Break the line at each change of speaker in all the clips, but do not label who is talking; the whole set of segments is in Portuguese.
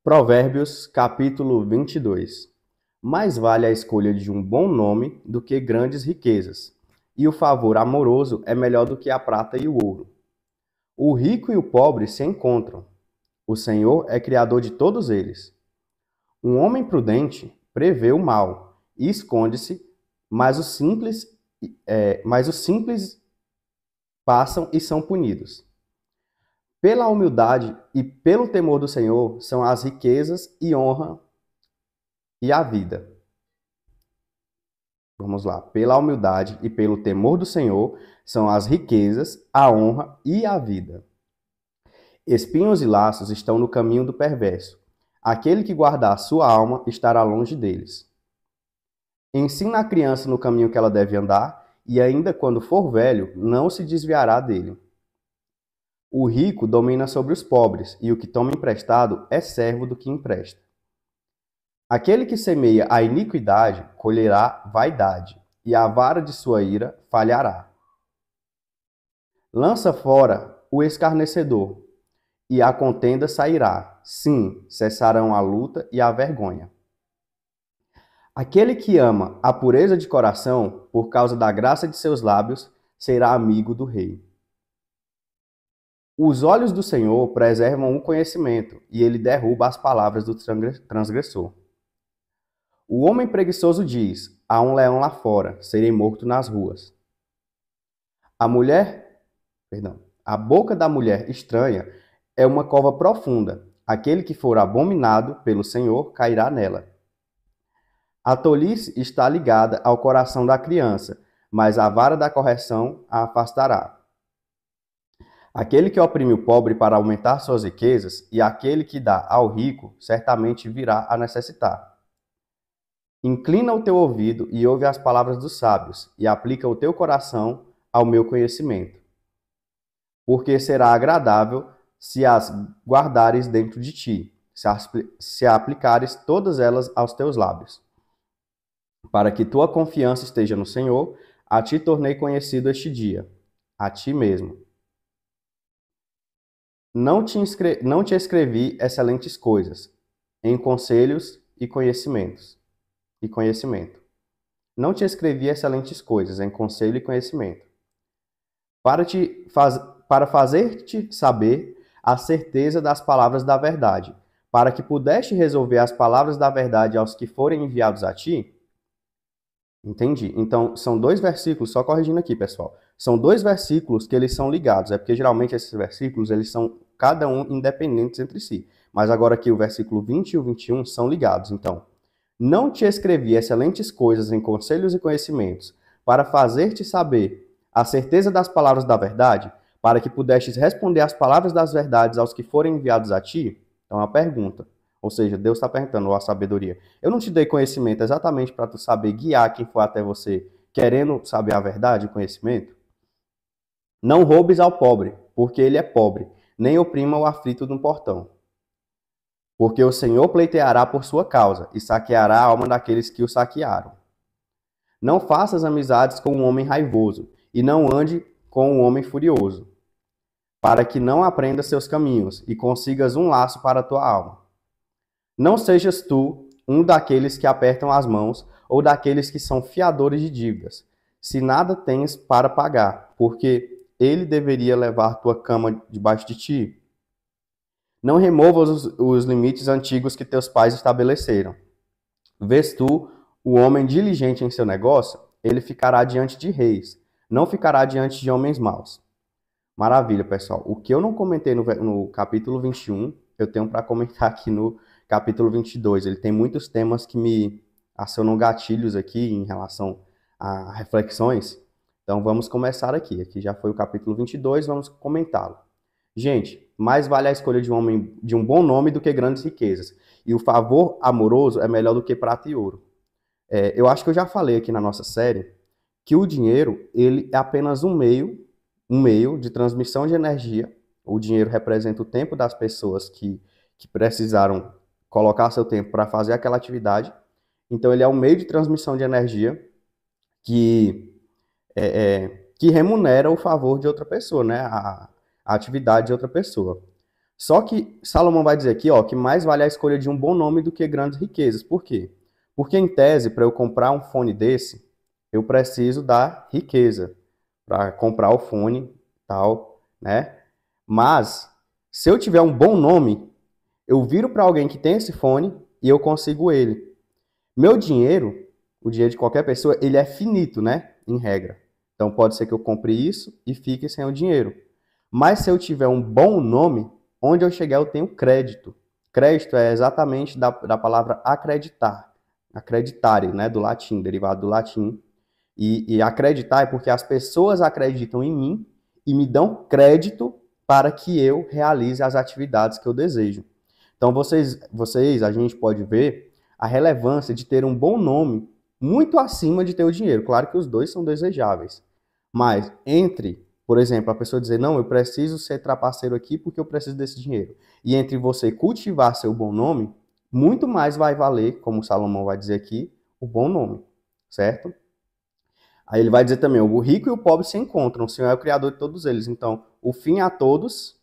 Provérbios, capítulo 22. Mais vale a escolha de um bom nome do que grandes riquezas, e o favor amoroso é melhor do que a prata e o ouro. O rico e o pobre se encontram. O Senhor é criador de todos eles. Um homem prudente prevê o mal e esconde-se, mas os simples passam e são punidos. Pela humildade e pelo temor do Senhor são as riquezas e honra e a vida. Vamos lá. Pela humildade e pelo temor do Senhor são as riquezas, a honra e a vida. Espinhos e laços estão no caminho do perverso. Aquele que guardar a sua alma estará longe deles. Ensina a criança no caminho que ela deve andar, e ainda quando for velho, não se desviará dele. O rico domina sobre os pobres, e o que toma emprestado é servo do que empresta. Aquele que semeia a iniquidade colherá vaidade, e a vara de sua ira falhará. Lança fora o escarnecedor, e a contenda sairá. Sim, cessarão a luta e a vergonha. Aquele que ama a pureza de coração, por causa da graça de seus lábios, será amigo do rei. Os olhos do Senhor preservam o conhecimento, e ele derruba as palavras do transgressor. O homem preguiçoso diz: há um leão lá fora, serei morto nas ruas. A boca da mulher estranha é uma cova profunda. Aquele que for abominado pelo Senhor cairá nela. A tolice está ligada ao coração da criança, mas a vara da correção a afastará. Aquele que oprime o pobre para aumentar suas riquezas, e aquele que dá ao rico, certamente virá a necessitar. Inclina o teu ouvido e ouve as palavras dos sábios, e aplica o teu coração ao meu conhecimento. Porque será agradável se as guardares dentro de ti, se aplicares todas elas aos teus lábios. Para que tua confiança esteja no Senhor, a ti tornei conhecido este dia, a ti mesmo. Não te escrevi excelentes coisas, em conselhos e conhecimento. Não te escrevi excelentes coisas, em conselho e conhecimento. Para fazer-te saber a certeza das palavras da verdade, para que pudeste resolver as palavras da verdade aos que forem enviados a ti. Entendi. Então, são dois versículos, só corrigindo aqui, pessoal. São dois versículos que eles são ligados. É porque, geralmente, esses versículos, eles são cada um independentes entre si. Mas agora aqui, o versículo 20 e o 21 são ligados. Então, não te escrevi excelentes coisas em conselhos e conhecimentos, para fazer-te saber a certeza das palavras da verdade, para que pudestes responder as palavras das verdades aos que forem enviados a ti? Então, é uma pergunta. Ou seja, Deus está perguntando, a sabedoria. Eu não te dei conhecimento exatamente para tu saber guiar quem for até você, querendo saber a verdade, o conhecimento? Não roubes ao pobre, porque ele é pobre, nem oprima o aflito no portão. Porque o Senhor pleiteará por sua causa, e saqueará a alma daqueles que o saquearam. Não faças amizades com um homem raivoso, e não ande com um homem furioso, para que não aprenda seus caminhos, e consigas um laço para a tua alma. Não sejas tu um daqueles que apertam as mãos, ou daqueles que são fiadores de dívidas, se nada tens para pagar, porque ele deveria levar tua cama debaixo de ti. Não removas os limites antigos que teus pais estabeleceram. Vês tu o homem diligente em seu negócio? Ele ficará diante de reis, não ficará diante de homens maus. Maravilha, pessoal. O que eu não comentei no capítulo 21, eu tenho para comentar aqui no capítulo 22. Ele tem muitos temas que me acionam gatilhos aqui em relação a reflexões. Então vamos começar aqui. Aqui já foi o capítulo 22, vamos comentá-lo. Gente, mais vale a escolha de um bom nome do que grandes riquezas. E o favor amoroso é melhor do que prata e ouro. Eu acho que eu já falei aqui na nossa série que o dinheiro ele é apenas um meio de transmissão de energia. O dinheiro representa o tempo das pessoas que precisaram colocar seu tempo para fazer aquela atividade. Então, ele é um meio de transmissão de energia que remunera o favor de outra pessoa, né? A atividade de outra pessoa. Só que Salomão vai dizer aqui, ó, que mais vale a escolha de um bom nome do que grandes riquezas. Por quê? Porque, em tese, para eu comprar um fone desse, eu preciso da riqueza para comprar o fone, tal, né? Mas, se eu tiver um bom nome, eu viro para alguém que tem esse fone e eu consigo ele. Meu dinheiro, o dinheiro de qualquer pessoa, ele é finito, né? Em regra. Então, pode ser que eu compre isso e fique sem o dinheiro. Mas se eu tiver um bom nome, onde eu chegar eu tenho crédito. Crédito é exatamente da palavra acreditar. Acreditare, né? Do latim, derivado do latim. E acreditar é porque as pessoas acreditam em mim e me dão crédito para que eu realize as atividades que eu desejo. Então, a gente pode ver a relevância de ter um bom nome muito acima de ter o dinheiro. Claro que os dois são desejáveis. Mas entre, por exemplo, a pessoa dizer, não, eu preciso ser trapaceiro aqui porque eu preciso desse dinheiro. E entre você cultivar seu bom nome, muito mais vai valer, como Salomão vai dizer aqui, o bom nome, certo? Aí ele vai dizer também, o rico e o pobre se encontram, o Senhor é o criador de todos eles. Então, o fim a todos,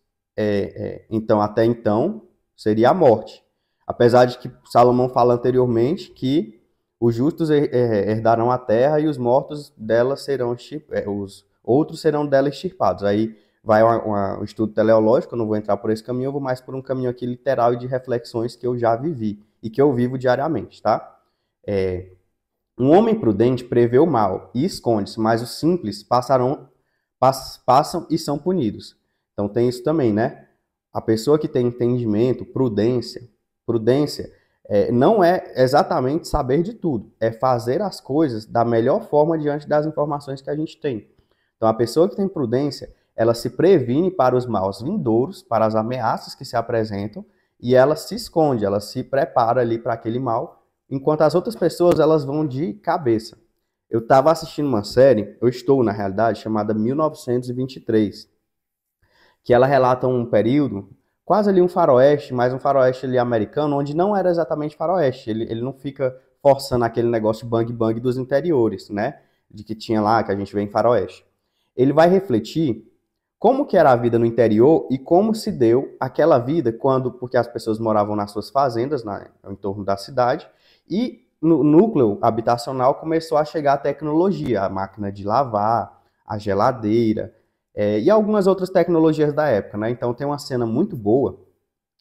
então até então, seria a morte. Apesar de que Salomão fala anteriormente que os justos herdarão a terra e os mortos dela serão os outros serão dela extirpados. Aí vai um estudo teleológico, eu não vou entrar por esse caminho, eu vou mais por um caminho aqui literal e de reflexões que eu já vivi e que eu vivo diariamente, tá? Um homem prudente prevê o mal e esconde-se, mas os simples passam e são punidos. Então tem isso também, né? A pessoa que tem entendimento, prudência não é exatamente saber de tudo, é fazer as coisas da melhor forma diante das informações que a gente tem. Então a pessoa que tem prudência, ela se previne para os maus vindouros, para as ameaças que se apresentam, e ela se esconde, ela se prepara ali para aquele mal, enquanto as outras pessoas elas vão de cabeça. Eu estava assistindo uma série, eu estou na realidade, chamada 1923, que ela relata um período, quase ali um faroeste, mas um faroeste ali americano, onde não era exatamente faroeste, ele não fica forçando aquele negócio bang-bang dos interiores, né, de que tinha lá, que a gente vê em faroeste. Ele vai refletir como que era a vida no interior e como se deu aquela vida porque as pessoas moravam nas suas fazendas, no entorno da cidade, e no núcleo habitacional começou a chegar a tecnologia, a máquina de lavar, a geladeira, e algumas outras tecnologias da época, né? Então tem uma cena muito boa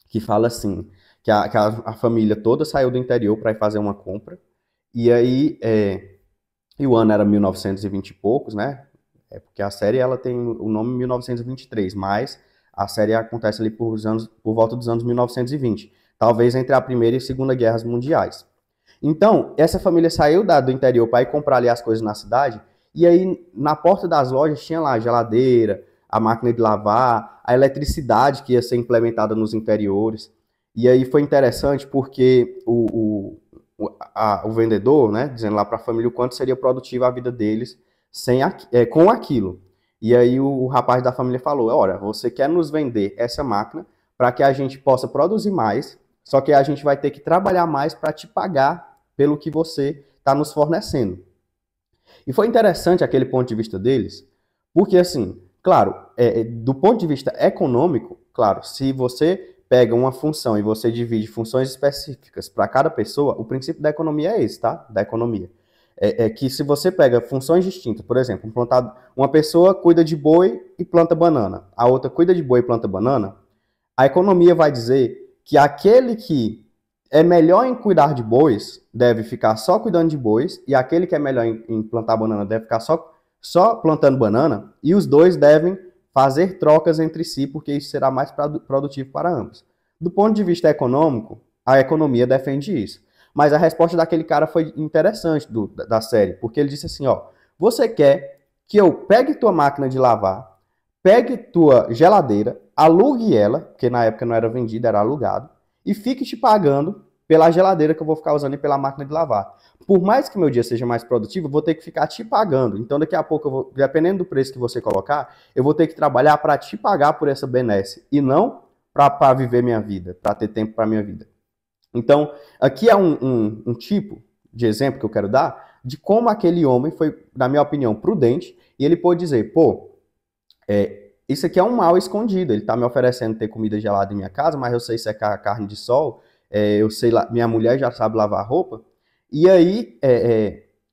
que fala assim, que a família toda saiu do interior para ir fazer uma compra, e aí, e o ano era 1920 e poucos, né? Porque a série ela tem o nome 1923, mas a série acontece ali por volta dos anos 1920, talvez entre a Primeira e a Segunda Guerras Mundiais. Então, essa família saiu do interior para ir comprar ali as coisas na cidade, e aí na porta das lojas tinha lá a geladeira, a máquina de lavar, a eletricidade que ia ser implementada nos interiores. E aí foi interessante porque o vendedor, né, dizendo lá para a família o quanto seria produtiva a vida deles com aquilo. E aí o rapaz da família falou, olha, você quer nos vender essa máquina para que a gente possa produzir mais, só que a gente vai ter que trabalhar mais para te pagar pelo que você está nos fornecendo. E foi interessante aquele ponto de vista deles, porque assim, claro, do ponto de vista econômico, claro, se você pega uma função e você divide funções específicas para cada pessoa, o princípio da economia é esse, tá? Da economia. Que se você pega funções distintas, por exemplo, uma pessoa cuida de boi e planta banana, a outra cuida de boi e planta banana, a economia vai dizer que aquele que é melhor em cuidar de bois deve ficar só cuidando de bois, e aquele que é melhor em plantar banana deve ficar só plantando banana, e os dois devem fazer trocas entre si, porque isso será mais produtivo para ambos. Do ponto de vista econômico, a economia defende isso. Mas a resposta daquele cara foi interessante da série, porque ele disse assim, ó, você quer que eu pegue tua máquina de lavar, pegue tua geladeira, alugue ela, porque na época não era vendida, era alugado, e fique te pagando pela geladeira que eu vou ficar usando e pela máquina de lavar. Por mais que meu dia seja mais produtivo, eu vou ter que ficar te pagando. Então daqui a pouco, dependendo do preço que você colocar, eu vou ter que trabalhar para te pagar por essa benesse, e não para viver minha vida, para ter tempo para minha vida. Então, aqui é um tipo de exemplo que eu quero dar de como aquele homem foi, na minha opinião, prudente, e ele pôde dizer, pô, isso aqui é um mal escondido. Ele está me oferecendo ter comida gelada em minha casa, mas eu sei secar a carne de sol, eu sei, minha mulher já sabe lavar roupa. E aí,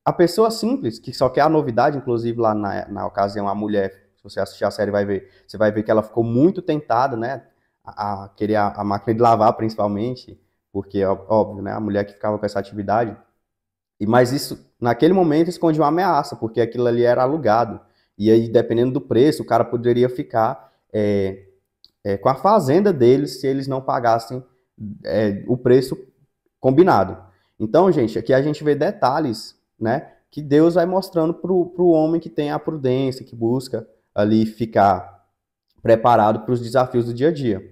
a pessoa simples, que só quer a novidade, inclusive lá na ocasião, a mulher, se você assistir a série, você vai ver que ela ficou muito tentada, né, a querer a máquina de lavar, principalmente, porque, óbvio, né, a mulher que ficava com essa atividade. Mas isso, naquele momento, esconde uma ameaça, porque aquilo ali era alugado. E aí, dependendo do preço, o cara poderia ficar com a fazenda deles se eles não pagassem o preço combinado. Então, gente, aqui a gente vê detalhes, né, que Deus vai mostrando para o homem que tem a prudência, que busca ali ficar preparado para os desafios do dia a dia.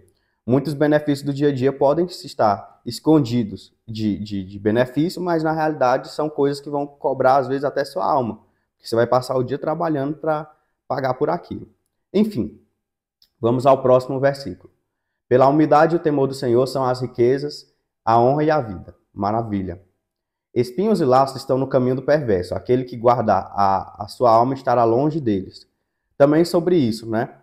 Muitos benefícios do dia a dia podem estar escondidos de benefício, mas na realidade são coisas que vão cobrar, às vezes, até sua alma. Porque você vai passar o dia trabalhando para pagar por aquilo. Enfim, vamos ao próximo versículo. Pela humildade e o temor do Senhor são as riquezas, a honra e a vida. Maravilha. Espinhos e laços estão no caminho do perverso. Aquele que guardar a sua alma estará longe deles. Também sobre isso, né?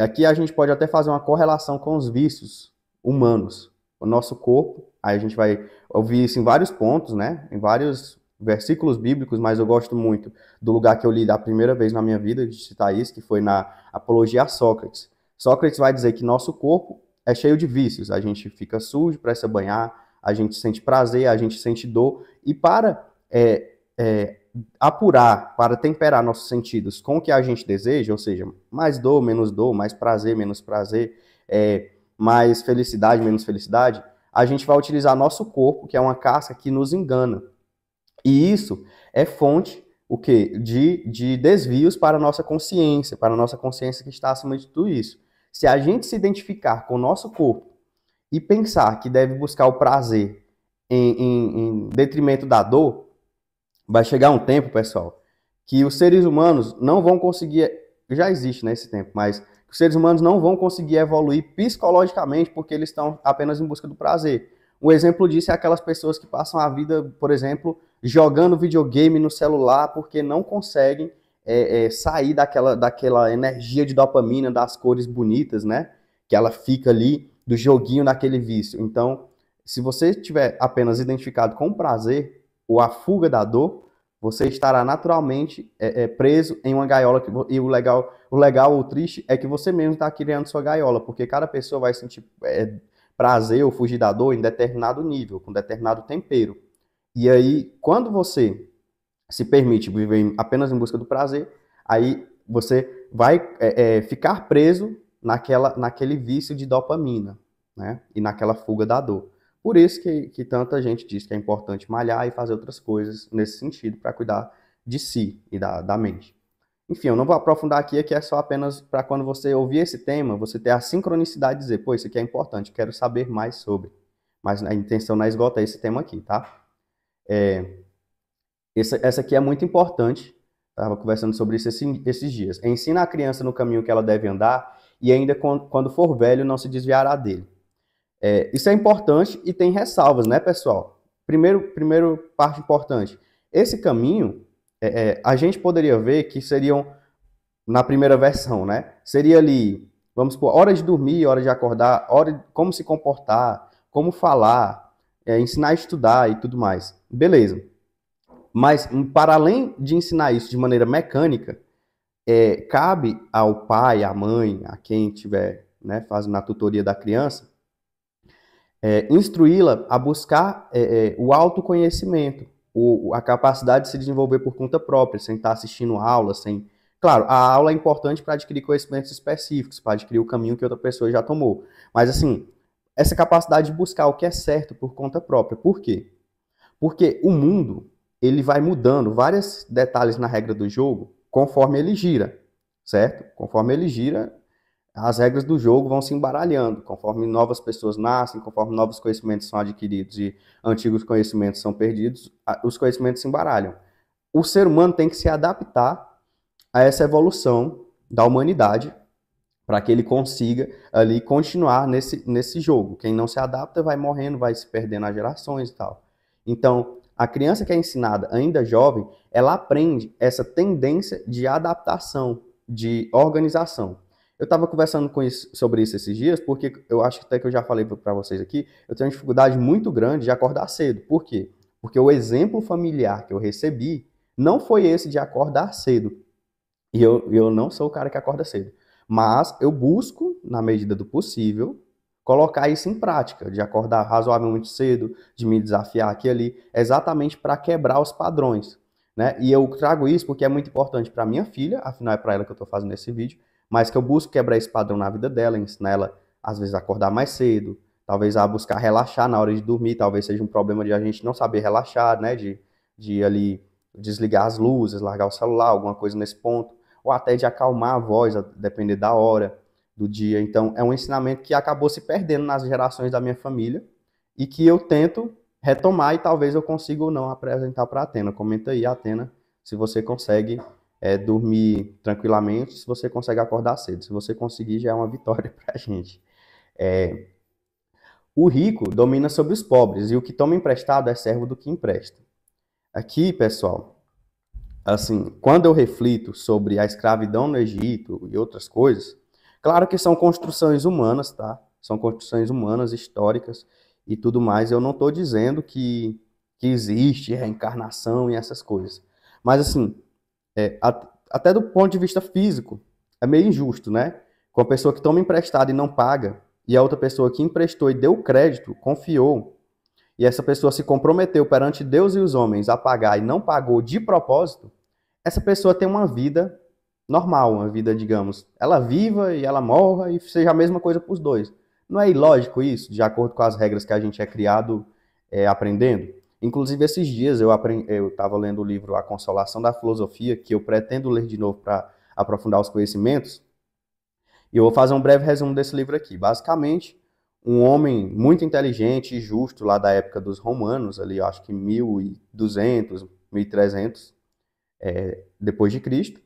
Aqui a gente pode até fazer uma correlação com os vícios humanos. O nosso corpo, aí a gente vai ouvir isso em vários pontos, né? Em vários versículos bíblicos, mas eu gosto muito do lugar que eu li da primeira vez na minha vida, de citar isso, que foi na Apologia a Sócrates. Sócrates vai dizer que nosso corpo é cheio de vícios. A gente fica sujo, precisa banhar, a gente sente prazer, a gente sente dor. E para apurar, para temperar nossos sentidos com o que a gente deseja, ou seja, mais dor, mais prazer, menos prazer, mais felicidade, menos felicidade, a gente vai utilizar nosso corpo, que é uma casca que nos engana. E isso é fonte o quê? De desvios para a nossa consciência que está acima de tudo isso. Se a gente se identificar com o nosso corpo e pensar que deve buscar o prazer em detrimento da dor, vai chegar um tempo, pessoal, que os seres humanos não vão conseguir, já existe nesse tempo, mas os seres humanos não vão conseguir evoluir psicologicamente porque eles estão apenas em busca do prazer. Um exemplo disso é aquelas pessoas que passam a vida, por exemplo, jogando videogame no celular porque não conseguem sair daquela energia de dopamina, das cores bonitas, né? Que ela fica ali do joguinho naquele vício. Então, se você estiver apenas identificado com o prazer ou a fuga da dor, você estará naturalmente preso em uma gaiola. E o legal ou triste é que você mesmo está criando sua gaiola, porque cada pessoa vai sentir prazer ou fugir da dor em determinado nível, com determinado tempero. E aí, quando você se permite viver apenas em busca do prazer, aí você vai ficar preso naquele vício de dopamina, né? E naquela fuga da dor. Por isso que tanta gente diz que é importante malhar e fazer outras coisas nesse sentido para cuidar de si e da mente. Enfim, eu não vou aprofundar aqui é só apenas para quando você ouvir esse tema, você ter a sincronicidade de dizer, pô, isso aqui é importante, quero saber mais sobre. Mas a intenção não é esgotar esse tema aqui, tá? Essa aqui é muito importante, estava conversando sobre isso esses dias. Ensina a criança no caminho que ela deve andar e ainda quando for velho não se desviará dele. Isso é importante e tem ressalvas, né, pessoal? Primeiro parte importante. Esse caminho, a gente poderia ver que seriam, na primeira versão, né? Seria ali, vamos supor, hora de dormir, hora de acordar, como se comportar, como falar, ensinar a estudar e tudo mais. Beleza. Mas, para além de ensinar isso de maneira mecânica, cabe ao pai, à mãe, a quem estiver, né, fazendo a tutoria da criança, instruí-la a buscar o autoconhecimento, a capacidade de se desenvolver por conta própria, sem estar assistindo aula, sem... Claro, a aula é importante para adquirir conhecimentos específicos, para adquirir o caminho que outra pessoa já tomou. Mas, assim, essa capacidade de buscar o que é certo por conta própria. Por quê? Porque o mundo, ele vai mudando vários detalhes na regra do jogo conforme ele gira, certo? Conforme ele gira, as regras do jogo vão se embaralhando, conforme novas pessoas nascem, conforme novos conhecimentos são adquiridos e antigos conhecimentos são perdidos, os conhecimentos se embaralham. O ser humano tem que se adaptar a essa evolução da humanidade para que ele consiga ali continuar nesse jogo. Quem não se adapta vai morrendo, vai se perdendo as gerações e tal. Então, a criança que é ensinada ainda jovem, ela aprende essa tendência de adaptação, de organização. Eu estava conversando sobre isso esses dias, porque eu acho até que eu já falei para vocês aqui, eu tenho uma dificuldade muito grande de acordar cedo. Por quê? Porque o exemplo familiar que eu recebi não foi esse de acordar cedo. E eu não sou o cara que acorda cedo. Mas eu busco, na medida do possível, colocar isso em prática, de acordar razoavelmente cedo, de me desafiar aqui e ali, exatamente para quebrar os padrões. Né? E eu trago isso porque é muito importante para minha filha, afinal é para ela que eu estou fazendo esse vídeo, mas que eu busco quebrar esse padrão na vida dela, ensinar ela, às vezes, a acordar mais cedo, talvez a buscar relaxar na hora de dormir, talvez seja um problema de a gente não saber relaxar, né? De ali desligar as luzes, largar o celular, alguma coisa nesse ponto, ou até de acalmar a voz, a depender da hora do dia. Então, é um ensinamento que acabou se perdendo nas gerações da minha família e que eu tento retomar e talvez eu consiga ou não apresentar para a Atena. Comenta aí, Atena, se você consegue dormir tranquilamente, se você consegue acordar cedo. Se você conseguir, já é uma vitória para a gente. O rico domina sobre os pobres e o que toma emprestado é servo do que empresta. Aqui, pessoal, assim, quando eu reflito sobre a escravidão no Egito e outras coisas, claro que são construções humanas, tá? São construções humanas, históricas e tudo mais. Eu não estou dizendo que existe reencarnação e essas coisas. Mas, assim, até do ponto de vista físico, é meio injusto, né? Com a pessoa que toma emprestado e não paga, e a outra pessoa que emprestou e deu crédito, confiou, e essa pessoa se comprometeu perante Deus e os homens a pagar e não pagou de propósito, essa pessoa tem uma vida normal, uma vida, digamos, ela viva e ela morra e seja a mesma coisa para os dois. Não é ilógico isso, de acordo com as regras que a gente é criado aprendendo? Inclusive, esses dias eu estava lendo o livro A Consolação da Filosofia, que eu pretendo ler de novo para aprofundar os conhecimentos, e eu vou fazer um breve resumo desse livro aqui. Basicamente, um homem muito inteligente e justo lá da época dos romanos, ali eu acho que 1200, 1300, depois de Cristo,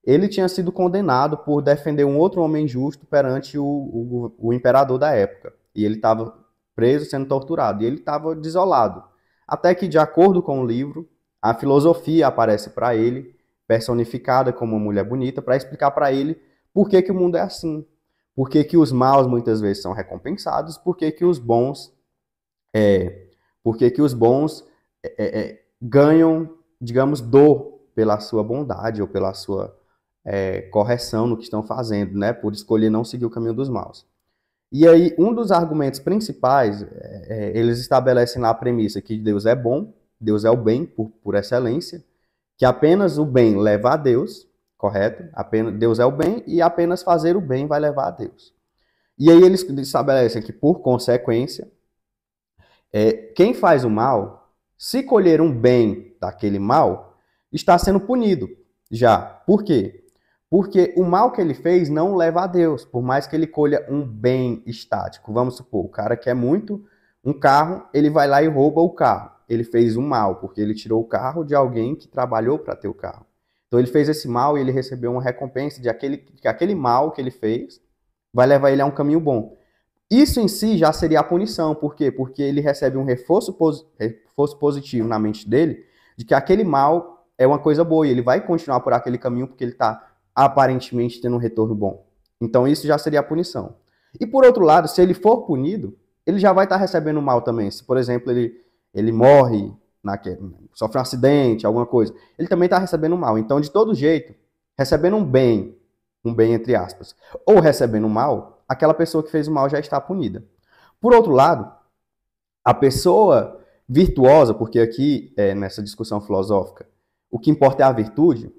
ele tinha sido condenado por defender um outro homem justo perante o imperador da época. E ele estava preso, sendo torturado, e ele estava desolado. Até que, de acordo com o livro, a filosofia aparece para ele, personificada como uma mulher bonita, para explicar para ele por que, que o mundo é assim. Por que, que os maus muitas vezes são recompensados, por que, que os bons, ganham, digamos, dor pela sua bondade ou pela sua correção no que estão fazendo, né? Por escolher não seguir o caminho dos maus. E aí, um dos argumentos principais, eles estabelecem lá a premissa que Deus é bom, Deus é o bem por excelência, que apenas o bem leva a Deus, correto? Deus é o bem e apenas fazer o bem vai levar a Deus. E aí eles estabelecem que, por consequência, quem faz o mal, se colher um bem daquele mal, está sendo punido já. Por quê? Porque o mal que ele fez não leva a Deus, por mais que ele colha um bem estático. Vamos supor, o cara quer muito um carro, ele vai lá e rouba o carro. Ele fez um mal, porque ele tirou o carro de alguém que trabalhou para ter o carro. Então ele fez esse mal e ele recebeu uma recompensa de aquele mal que ele fez vai levar ele a um caminho bom. Isso em si já seria a punição. Por quê? Porque ele recebe um reforço positivo na mente dele de que aquele mal é uma coisa boa e ele vai continuar por aquele caminho porque ele está aparentemente tendo um retorno bom. Então isso já seria a punição. E por outro lado, se ele for punido, ele já vai estar recebendo mal também. Se, por exemplo, ele morre, sofre um acidente, alguma coisa, ele também está recebendo mal. Então, de todo jeito, recebendo um bem entre aspas, ou recebendo mal, aquela pessoa que fez o mal já está punida. Por outro lado, a pessoa virtuosa, porque aqui, nessa discussão filosófica, o que importa é a virtude.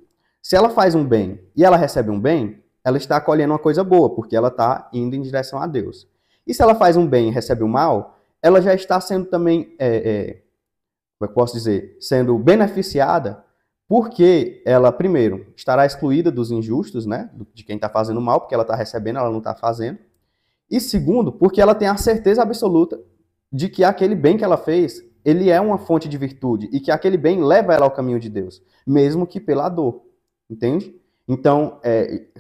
Se ela faz um bem e ela recebe um bem, ela está colhendo uma coisa boa, porque ela está indo em direção a Deus. E se ela faz um bem e recebe um mal, ela já está sendo também, como eu posso dizer, sendo beneficiada, porque ela, primeiro, estará excluída dos injustos, né, de quem está fazendo mal, porque ela está recebendo, ela não está fazendo. E segundo, porque ela tem a certeza absoluta de que aquele bem que ela fez, ele é uma fonte de virtude, e que aquele bem leva ela ao caminho de Deus, mesmo que pela dor. Entende? Então,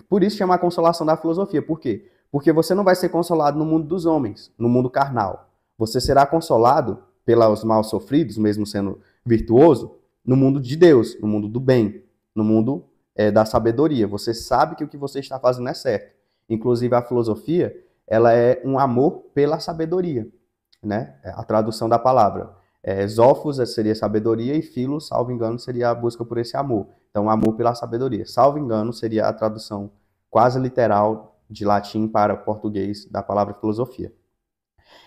por isso chama a consolação da filosofia. Por quê? Porque você não vai ser consolado no mundo dos homens, no mundo carnal. Você será consolado pelos mal sofridos, mesmo sendo virtuoso, no mundo de Deus, no mundo do bem, no mundo da sabedoria. Você sabe que o que você está fazendo é certo. Inclusive, a filosofia, ela é um amor pela sabedoria, né? A tradução da palavra. Zophos seria sabedoria e philos, salvo engano, seria a busca por esse amor. Então, amor pela sabedoria. Salvo engano, seria a tradução quase literal de latim para português da palavra filosofia.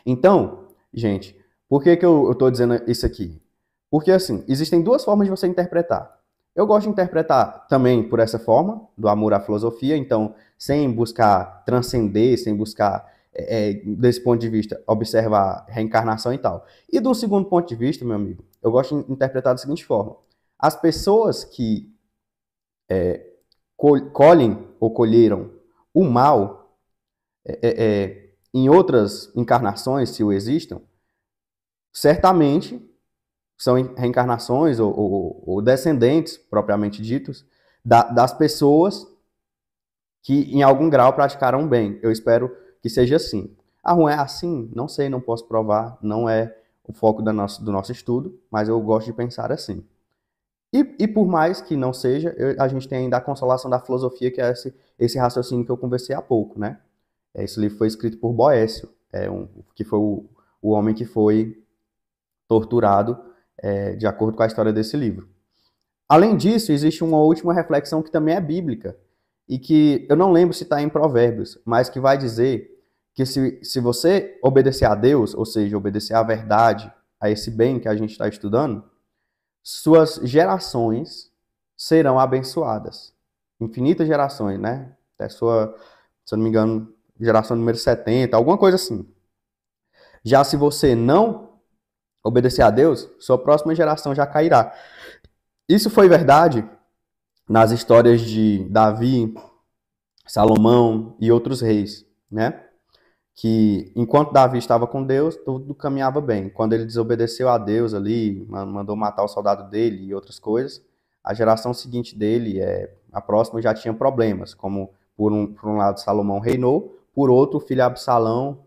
Então, gente, por que eu estou dizendo isso aqui? Porque, assim, existem duas formas de você interpretar. Eu gosto de interpretar também por essa forma, do amor à filosofia, então, sem buscar transcender, sem buscar, desse ponto de vista, observar reencarnação e tal. E do segundo ponto de vista, meu amigo, eu gosto de interpretar da seguinte forma. As pessoas que colhem ou colheram o mal em outras encarnações, se o existam, certamente são reencarnações ou descendentes, propriamente ditos, das pessoas que em algum grau praticaram bem. Eu espero que seja assim. Não é assim? Não sei, não posso provar, não é o foco do nosso estudo, mas eu gosto de pensar assim. E por mais que não seja, a gente tem ainda a consolação da filosofia, que é esse raciocínio que eu conversei há pouco, né? Esse livro foi escrito por Boécio, que foi o homem que foi torturado, de acordo com a história desse livro. Além disso, existe uma última reflexão que também é bíblica, e que eu não lembro se está em Provérbios, mas que vai dizer que se você obedecer a Deus, ou seja, obedecer à verdade, a esse bem que a gente está estudando, suas gerações serão abençoadas. Infinitas gerações, né? Até se eu não me engano, geração número 70, alguma coisa assim. Já se você não obedecer a Deus, sua próxima geração já cairá. Isso foi verdade nas histórias de Davi, Salomão e outros reis, né? Que enquanto Davi estava com Deus, tudo caminhava bem. Quando ele desobedeceu a Deus ali, mandou matar o soldado dele e outras coisas, a geração seguinte dele, a próxima, já tinha problemas, como por um lado Salomão reinou, por outro o filho Absalão,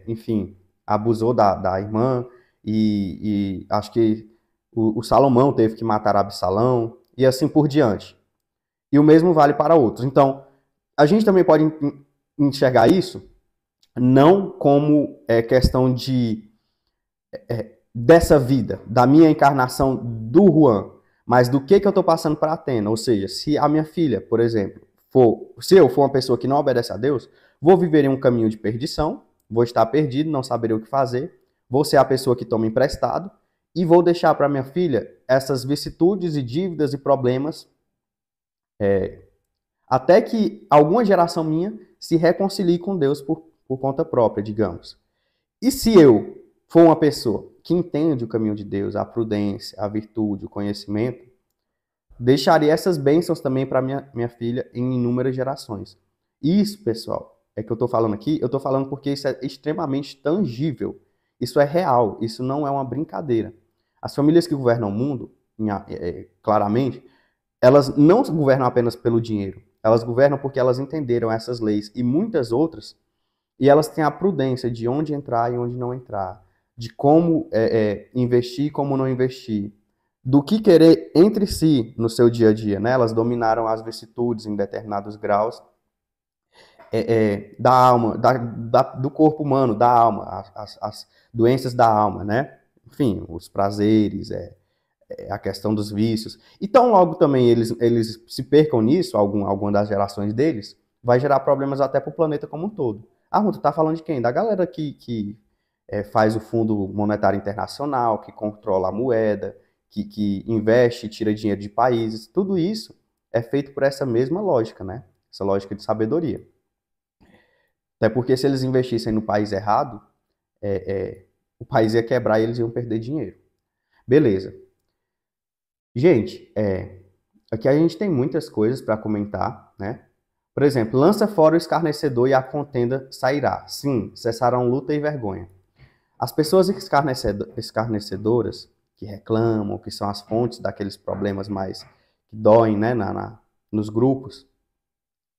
enfim, abusou da irmã, e acho que o Salomão teve que matar Absalão, e assim por diante. E o mesmo vale para outros. Então, a gente também pode enxergar isso não como questão dessa vida, da minha encarnação do Juan, mas do que eu estou passando para Atena. Ou seja, se a minha filha, por exemplo, se eu for uma pessoa que não obedece a Deus, vou viver em um caminho de perdição, vou estar perdido, não saberei o que fazer, vou ser a pessoa que toma emprestado e vou deixar para minha filha essas vicissitudes e dívidas e problemas até que alguma geração minha se reconcilie com Deus por conta própria, digamos. E se eu for uma pessoa que entende o caminho de Deus, a prudência, a virtude, o conhecimento, deixaria essas bênçãos também para minha filha em inúmeras gerações. Isso, pessoal, é que eu estou falando aqui, eu estou falando porque isso é extremamente tangível. Isso é real, isso não é uma brincadeira. As famílias que governam o mundo, claramente, elas não governam apenas pelo dinheiro. Elas governam porque elas entenderam essas leis e muitas outras, e elas têm a prudência de onde entrar e onde não entrar, de como investir e como não investir, do que querer entre si no seu dia a dia, né? Elas dominaram as vicissitudes em determinados graus da alma, do corpo humano, da alma, as doenças da alma, né? Enfim, os prazeres, a questão dos vícios. Então, logo também eles se percam nisso, alguma das gerações deles, vai gerar problemas até para o planeta como um todo. Tu tá falando de quem? Da galera que faz o Fundo Monetário Internacional, que controla a moeda, que investe e tira dinheiro de países. Tudo isso é feito por essa mesma lógica, né? Essa lógica de sabedoria. Até porque se eles investissem no país errado, o país ia quebrar e eles iam perder dinheiro. Beleza. Gente, aqui a gente tem muitas coisas para comentar, né? Por exemplo, lança fora o escarnecedor e a contenda sairá. Sim, cessarão luta e vergonha. As pessoas escarnecedoras, que reclamam, que são as fontes daqueles problemas mais que doem, né, nos grupos,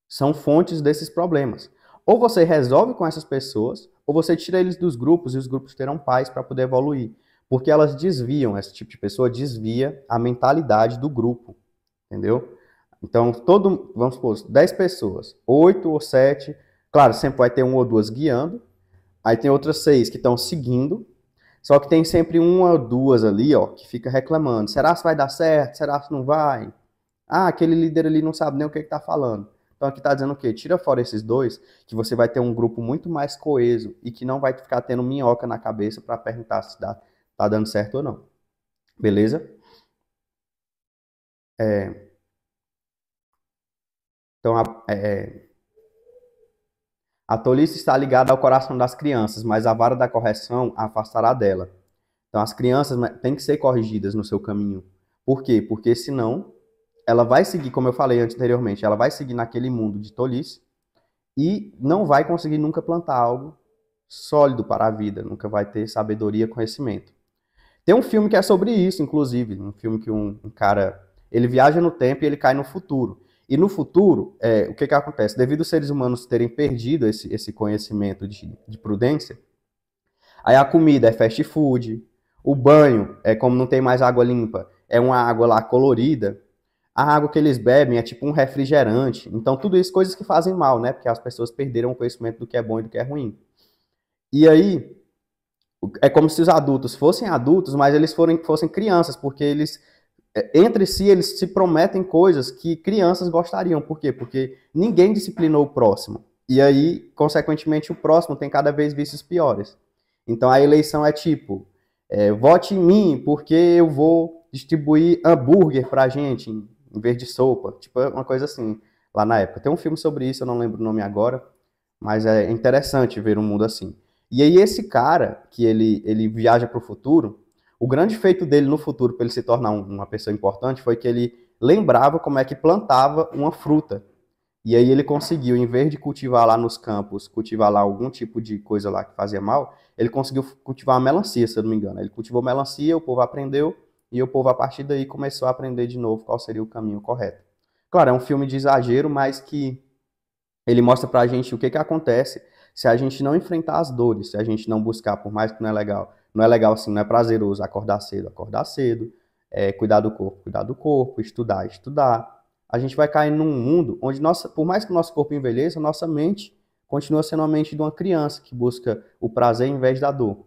são fontes desses problemas. Ou você resolve com essas pessoas, ou você tira eles dos grupos e os grupos terão paz para poder evoluir. Porque elas desviam, esse tipo de pessoa desvia a mentalidade do grupo, entendeu? Então, vamos supor, 10 pessoas, 8 ou 7, claro, sempre vai ter uma ou duas guiando, aí tem outras 6 que estão seguindo, só que tem sempre uma ou duas ali, ó, que fica reclamando. Será que vai dar certo? Será que não vai? Ah, aquele líder ali não sabe nem o que está falando. Então aqui está dizendo o quê? Tira fora esses dois, que você vai ter um grupo muito mais coeso e que não vai ficar tendo minhoca na cabeça para perguntar se tá dando certo ou não. Beleza? Então a tolice está ligada ao coração das crianças, mas a vara da correção a afastará dela. Então as crianças têm que ser corrigidas no seu caminho. Por quê? Porque senão ela vai seguir, como eu falei anteriormente, ela vai seguir naquele mundo de tolice e não vai conseguir nunca plantar algo sólido para a vida, nunca vai ter sabedoria, conhecimento. Tem um filme que é sobre isso, inclusive, um filme que um cara, ele viaja no tempo e ele cai no futuro. E no futuro, o que acontece? Devido aos seres humanos terem perdido esse conhecimento de prudência, aí a comida é fast food, o banho, como não tem mais água limpa, é uma água lá colorida, a água que eles bebem é tipo um refrigerante. Então, tudo isso coisas que fazem mal, né? Porque as pessoas perderam o conhecimento do que é bom e do que é ruim. E aí, é como se os adultos fossem adultos, mas eles fossem crianças, porque eles, entre si, eles se prometem coisas que crianças gostariam. Por quê? Porque ninguém disciplinou o próximo. E aí, consequentemente, o próximo tem cada vez vícios piores. Então, a eleição é tipo, vote em mim, porque eu vou distribuir hambúrguer pra gente, em vez de sopa. Tipo, uma coisa assim, lá na época. Tem um filme sobre isso, eu não lembro o nome agora, mas é interessante ver um mundo assim. E aí esse cara, que ele viaja para o futuro, o grande feito dele no futuro, para ele se tornar uma pessoa importante, foi que ele lembrava como é que plantava uma fruta. E aí ele conseguiu, em vez de cultivar lá nos campos, cultivar lá algum tipo de coisa lá que fazia mal, ele conseguiu cultivar a melancia, se eu não me engano. Ele cultivou melancia, o povo aprendeu, e o povo, a partir daí, começou a aprender de novo qual seria o caminho correto. Claro, é um filme de exagero, mas que ele mostra pra gente o que que acontece se a gente não enfrentar as dores, se a gente não buscar, por mais que não é legal. Não é legal assim, não é prazeroso acordar cedo, cuidar do corpo, estudar. A gente vai cair num mundo onde, por mais que o nosso corpo envelheça, nossa mente continua sendo a mente de uma criança que busca o prazer em vez da dor.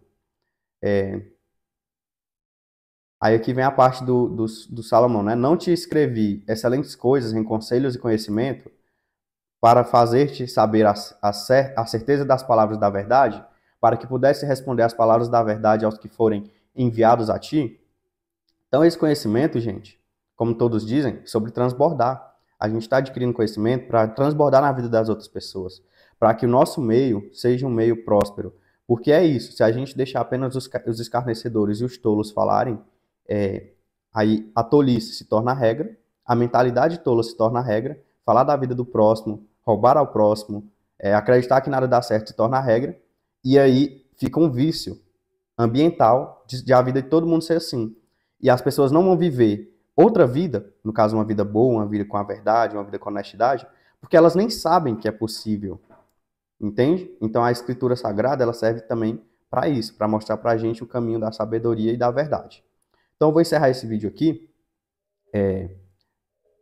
Aí aqui vem a parte do Salomão, né? Não te escrevi excelentes coisas em conselhos e conhecimento, para fazer-te saber a certeza das palavras da verdade, para que pudesse responder as palavras da verdade aos que forem enviados a ti. Então, esse conhecimento, gente, como todos dizem, sobre transbordar. A gente está adquirindo conhecimento para transbordar na vida das outras pessoas, para que o nosso meio seja um meio próspero. Porque é isso, se a gente deixar apenas os escarnecedores e os tolos falarem, aí a tolice se torna a regra, a mentalidade tola se torna a regra, falar da vida do próximo, roubar ao próximo, acreditar que nada dá certo se torna a regra, e aí fica um vício ambiental de a vida de todo mundo ser assim. E as pessoas não vão viver outra vida, no caso uma vida boa, uma vida com a verdade, uma vida com a honestidade, porque elas nem sabem que é possível, entende? Então a escritura sagrada, ela serve também para isso, para mostrar para a gente o caminho da sabedoria e da verdade. Então eu vou encerrar esse vídeo aqui.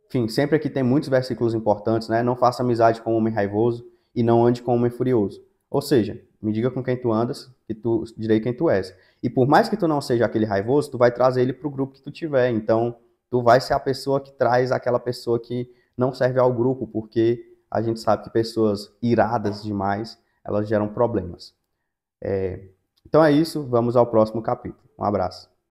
Enfim, sempre aqui tem muitos versículos importantes, né? Não faça amizade com um homem raivoso e não ande com um homem furioso. Ou seja, me diga com quem tu andas, que tu direi quem tu és. E por mais que tu não seja aquele raivoso, tu vai trazer ele para o grupo que tu tiver. Então, tu vai ser a pessoa que traz aquela pessoa que não serve ao grupo, porque a gente sabe que pessoas iradas demais, elas geram problemas. Então é isso, vamos ao próximo capítulo. Um abraço.